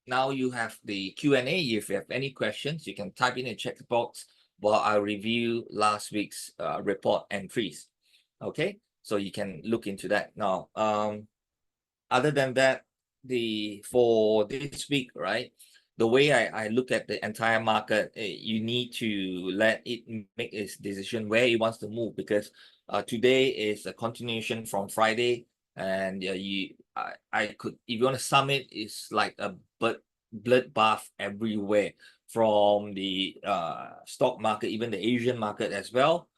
now you have the Q&A. If you have any questions, you can type in the chat box while I review last week's report entries. Okay, so you can look into that now. Other than that, for this week, right, the way I look at the entire market, you need to let it make its decision where it wants to move, because today is a continuation from Friday, and I could, if you want to sum it, it's like a bloodbath everywhere, from the stock market, even the Asian market as well.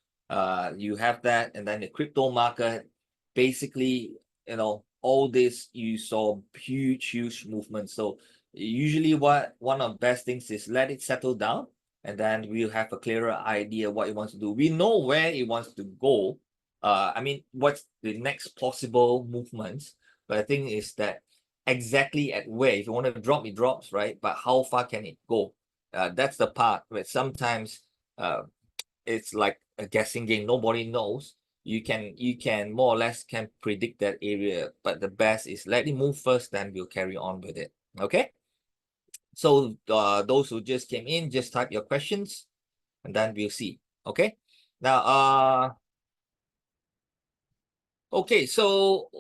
You have that, and then the crypto market, basically, you know, all this, you saw huge movements. So usually one of the best things is let it settle down, and then we'll have a clearer idea what it wants to do. We know where it wants to go. I mean, what's the next possible movements, but the thing is that exactly at where, if you want to drop, it drops, right? But how far can it go? That's the part where sometimes it's like a guessing game. Nobody knows. You can more or less can predict that area, but the best is let it move first, then we'll carry on with it. Okay, so those who just came in, just type your questions and then we'll see. Okay, now okay, so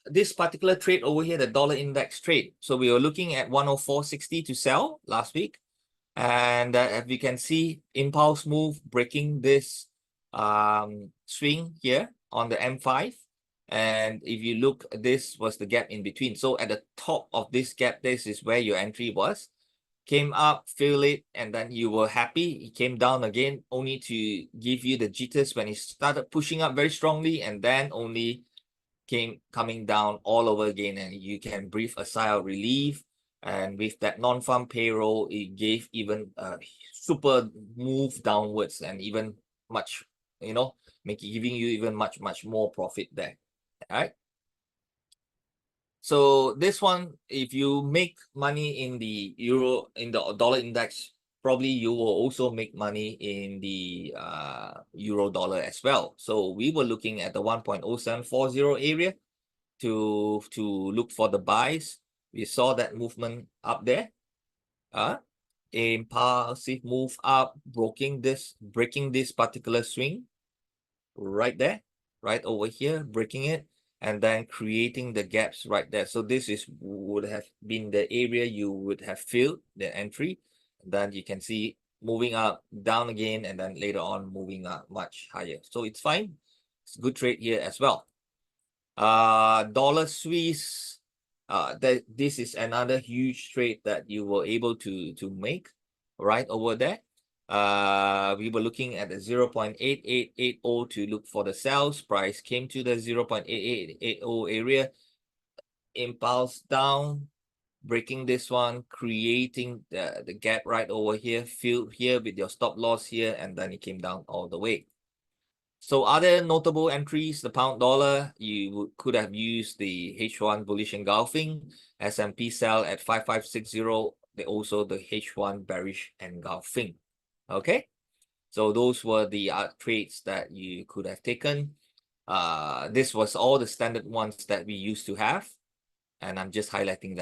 this particular trade over here, the dollar index trade, so we were looking at 104.60 to sell last week, and as we can see, impulse move breaking this swing here on the M5. And if you look, this was the gap in between. So at the top of this gap, this is where your entry was. Came up, fill it, and then you were happy. It came down again, only to give you the jitters when it started pushing up very strongly, and then only coming down all over again, and you can breathe a sigh of relief. And with that non-farm payroll, it gave even a super move downwards, and even much, you know, giving you even much more profit there. All right. So this one, if you make money in the dollar index, probably you will also make money in the euro dollar as well. So we were looking at the 1.0740 area to look for the buys. We saw that movement up there. Impulsive move up, breaking this particular swing right there, right over here, breaking it, and then creating the gaps right there. So this would have been the area you would have filled the entry. Then you can see moving up, down again, and then later on moving up much higher. So it's fine. It's a good trade here as well. Dollar Swiss, this is another huge trade that you were able to make right over there. We were looking at the 0.8880 to look for the sales. Price came to the 0.8880 area, impulse down, breaking this one, creating the gap right over here, filled here with your stop loss here, and then it came down all the way. So other notable entries, the pound dollar, you could have used the H1 bullish engulfing, S&P sell at 5560, also the H1 bearish engulfing. Okay, so those were the trades that you could have taken. This was all the standard ones that we used to have, and I'm just highlighting them.